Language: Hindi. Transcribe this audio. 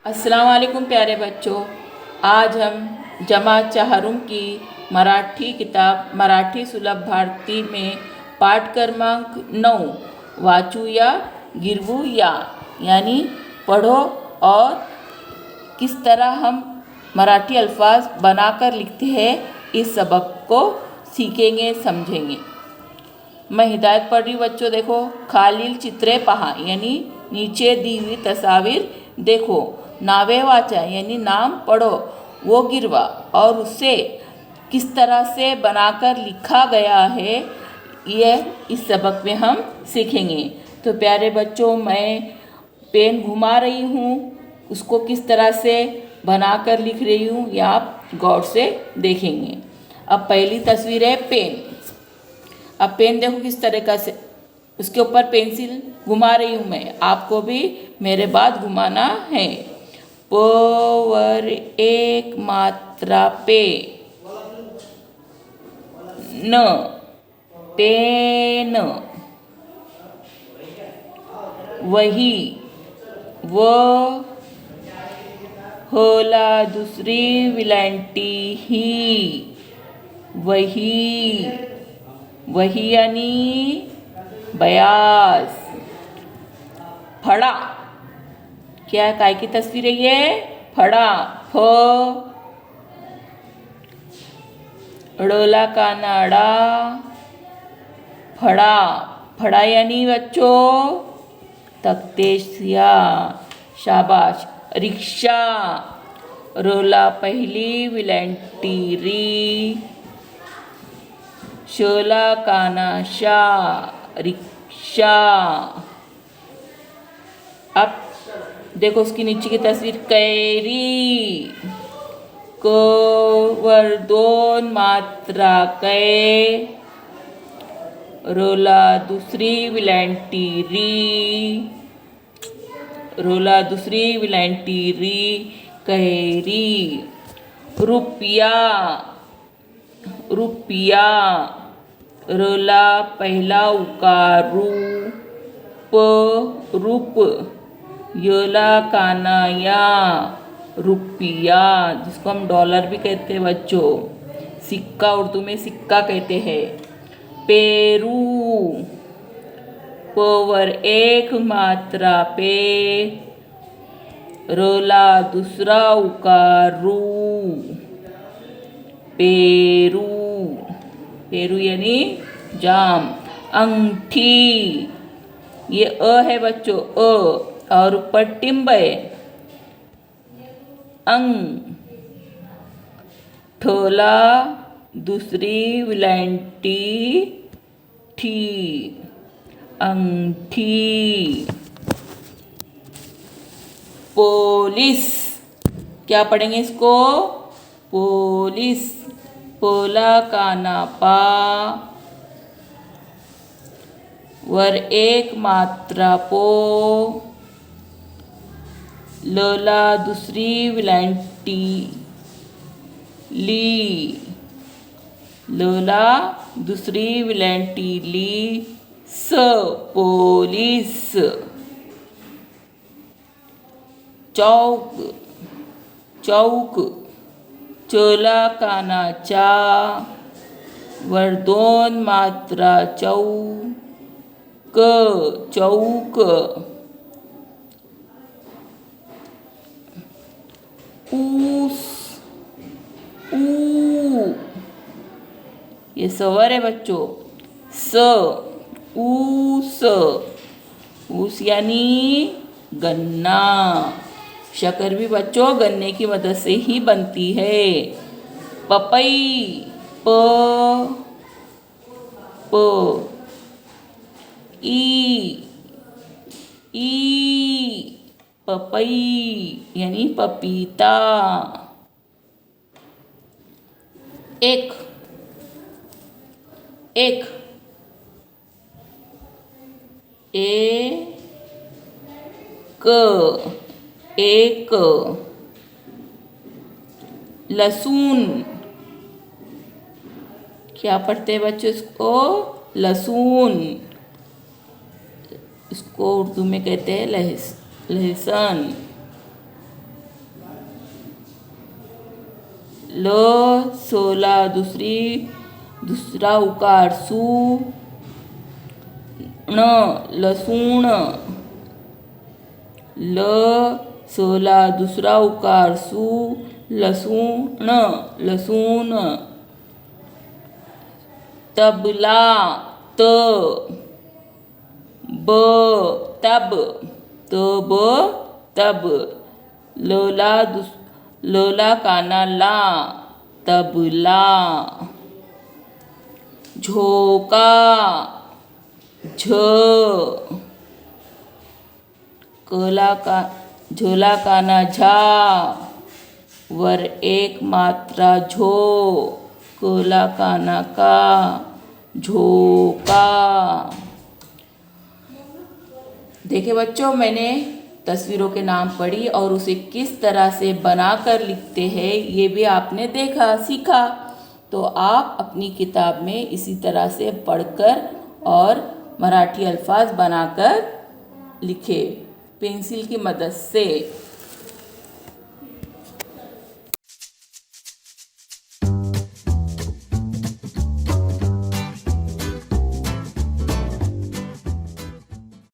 अस्सलाम वालेकुम प्यारे बच्चों। आज हम जमात चहारुम की मराठी किताब मराठी सुलभ भारती में पाठ क्रमांक 9 वाचू या गिरवू या यानी पढ़ो और किस तरह हम मराठी अल्फाज बनाकर लिखते हैं इस सबक को सीखेंगे समझेंगे। मैं हिदायत पढ़ रही हूँ बच्चों। देखो, खालील चित्रे पहा यानी नीचे दी हुई तस्वीर देखो। नावे वाचा यानी नाम पढ़ो। वो गिरवा और उसे किस तरह से बनाकर लिखा गया है यह इस सबक में हम सीखेंगे। तो प्यारे बच्चों, मैं पेन घुमा रही हूँ, उसको किस तरह से बनाकर लिख रही हूँ यह आप गौर से देखेंगे। अब पहली तस्वीर है पेन। अब पेन देखो किस तरीक़ा से, उसके ऊपर पेंसिल घुमा रही हूँ मैं, आपको भी मेरे बाद घुमाना है। प वर एक मात्रा पे, न पेन, वही, व होला दूसरी विलांटी ही, वही, वही यानी बयास। फड़ा, क्या काय की तस्वीर है ये? फड़ा। फ ड़ोला का नाड़ा, फड़ा। फड़ा यानी बच्चों तख्तेसिया, शाबाश। रिक्शा, रोला पहली विलंटी री, शोला काना शा, रिक्शा। अब देखो उसकी नीचे की तस्वीर कैरी, क वर दोन मात्रा कै, रोला दूसरी विलांटी री, रोला दूसरी विलांटी री, कैरी। रुपया, रुपया, रोला पहला उकारू, प रूप, योला कानाया, रुपया, जिसको हम डॉलर भी कहते हैं बच्चों। सिक्का, उर्दू में सिक्का कहते हैं। पेरू, पवर एक मात्रा पे, रोला दूसरा उकारू, पेरू, पेरू यानी जाम। अंगठी, ये अ है बच्चों, अ और ऊपर टिम्ब है। अंग, ठोला दूसरी विलांटी ठी, अंगठी। पोलिस, क्या पढ़ेंगे इसको? पोलिस, पोला काना पा, वर एक मात्रा पो, लोला दूसरी विलांटी ली, लोला दूसरी विलांटी ली, स पोलिस। चौक, चौक, चोला काना चा, वर दोन मात्रा चौ, क चौक। ऊस, ऊ, ये स्वर है बच्चों। स, ऊस, ऊस यानी गन्ना। शक्कर भी बच्चों गन्ने की मदद से ही बनती है। पपई, प प, ई, पपई यानी पपीता। एक, एक, ए क, एक। लहसुन, क्या पढ़ते हैं बच्चों इसको? लहसुन, इसको उर्दू में कहते हैं लहसुन। ल सोला दूसरा उकार सू ण लसूण ल सोला दूसरा उकार सू लसूण लसूण तबला त ब तब तब तब लोला काना ला तबला झोका झ झोला काना झा वर एक मात्रा झो कोला काना का झोका। देखिए बच्चों, मैंने तस्वीरों के नाम पढ़ी और उसे किस तरह से बनाकर लिखते हैं ये भी आपने देखा सीखा। तो आप अपनी किताब में इसी तरह से पढ़कर और मराठी अल्फाज बनाकर लिखें पेंसिल की मदद से।